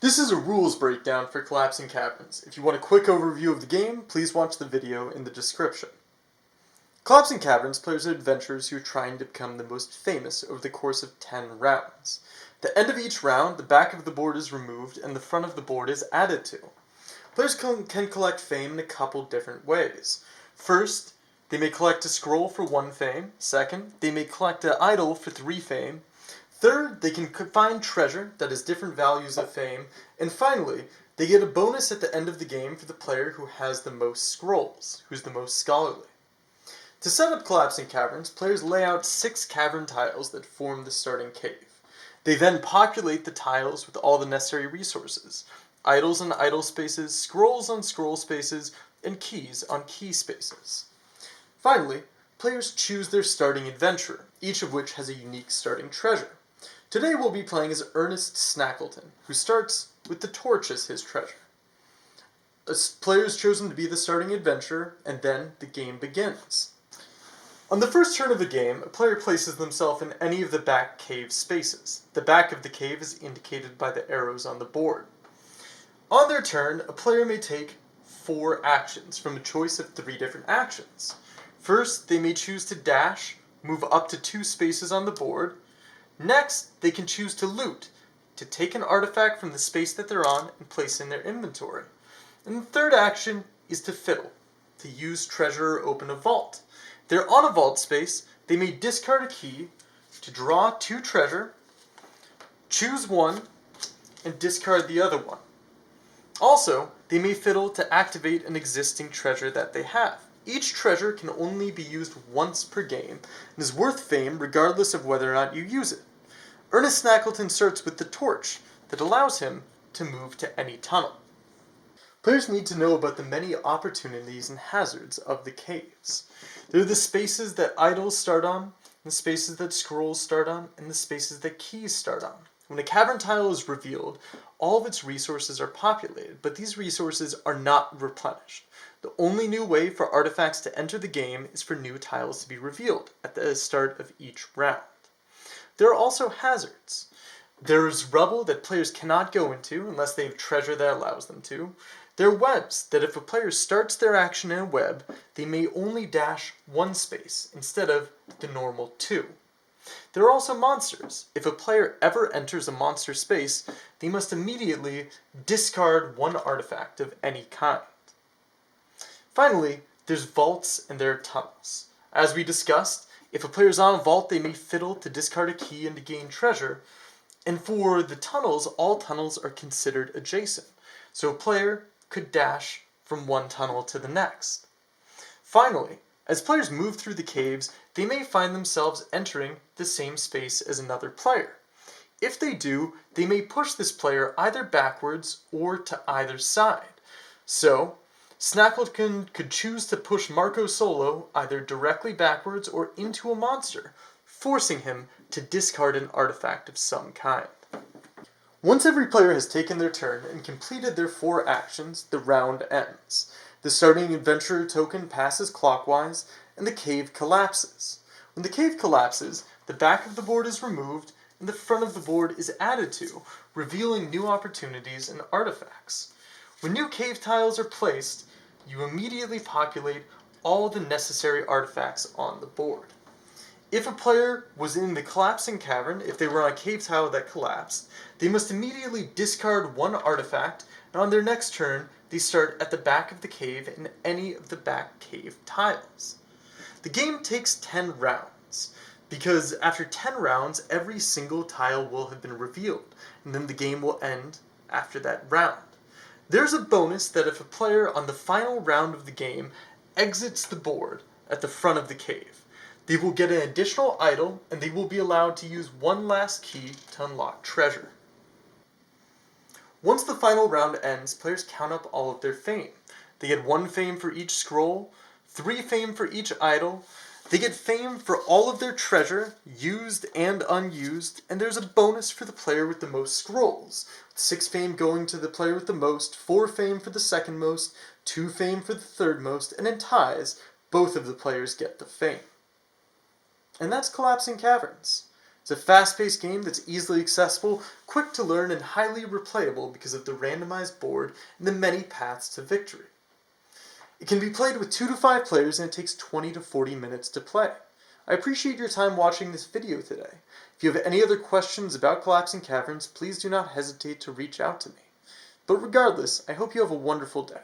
This is a rules breakdown for Collapsing Caverns. If you want a quick overview of the game, please watch the video in the description. Collapsing Caverns, players are adventurers who are trying to become the most famous over the course of 10 rounds. At the end of each round, the back of the board is removed and the front of the board is added to. Players can collect fame in a couple different ways. First, they may collect a scroll for 1 fame. Second, they may collect an idol for 3 fame. Third, they can find treasure that has different values of fame. And finally, they get a bonus at the end of the game for the player who has the most scrolls, who's the most scholarly. To set up Collapsing Caverns, players lay out 6 cavern tiles that form the starting cave. They then populate the tiles with all the necessary resources: idols on idol spaces, scrolls on scroll spaces, and keys on key spaces. Finally, players choose their starting adventurer, each of which has a unique starting treasure. Today we'll be playing as Ernest Snackleton, who starts with the torch as his treasure. A player is chosen to be the starting adventurer, and then the game begins. On the first turn of the game, a player places themselves in any of the back cave spaces. The back of the cave is indicated by the arrows on the board. On their turn, a player may take 4 actions from a choice of 3 different actions. First, they may choose to dash, move up to 2 spaces on the board. Next, they can choose to loot, to take an artifact from the space that they're on and place in their inventory. And the third action is to fiddle, to use treasure or open a vault. If they're on a vault space, they may discard a key to draw 2 treasure, choose 1, and discard the other one. Also, they may fiddle to activate an existing treasure that they have. Each treasure can only be used once per game and is worth fame regardless of whether or not you use it. Ernest Snackleton starts with the torch that allows him to move to any tunnel. Players need to know about the many opportunities and hazards of the caves. There are the spaces that idols start on, the spaces that scrolls start on, and the spaces that keys start on. When a cavern tile is revealed, all of its resources are populated, but these resources are not replenished. The only new way for artifacts to enter the game is for new tiles to be revealed at the start of each round. There are also hazards. There's rubble that players cannot go into unless they have treasure that allows them to. There are webs that if a player starts their action in a web, they may only dash 1 space instead of the normal 2. There are also monsters. If a player ever enters a monster space, they must immediately discard 1 artifact of any kind. Finally, there's vaults and there are tunnels. As we discussed, if a player is on a vault, they may fiddle to discard a key and to gain treasure. And for the tunnels, all tunnels are considered adjacent. So a player could dash from 1 tunnel to the next. Finally, as players move through the caves, they may find themselves entering the same space as another player. If they do, they may push this player either backwards or to either side. So, Snackleton could choose to push Marco Solo either directly backwards or into a monster, forcing him to discard an artifact of some kind. Once every player has taken their turn and completed their 4 actions, the round ends. The starting adventurer token passes clockwise, and the cave collapses. When the cave collapses, the back of the board is removed, and the front of the board is added to, revealing new opportunities and artifacts. When new cave tiles are placed, you immediately populate all the necessary artifacts on the board. If a player was in the Collapsing Cavern, if they were on a cave tile that collapsed, they must immediately discard 1 artifact, and on their next turn, they start at the back of the cave in any of the back cave tiles. The game takes 10 rounds, because after 10 rounds, every single tile will have been revealed, and then the game will end after that round. There's a bonus that if a player on the final round of the game exits the board at the front of the cave, they will get an additional idol and they will be allowed to use 1 last key to unlock treasure. Once the final round ends, players count up all of their fame. They get 1 fame for each scroll, 3 fame for each idol. They get fame for all of their treasure, used and unused, and there's a bonus for the player with the most scrolls. 6 fame going to the player with the most, 4 fame for the second most, 2 fame for the third most, and in ties, both of the players get the fame. And that's Collapsing Caverns. It's a fast-paced game that's easily accessible, quick to learn, and highly replayable because of the randomized board and the many paths to victory. It can be played with 2 to 5 players and it takes 20 to 40 minutes to play. I appreciate your time watching this video today. If you have any other questions about Collapsing Caverns, please do not hesitate to reach out to me. But regardless, I hope you have a wonderful day.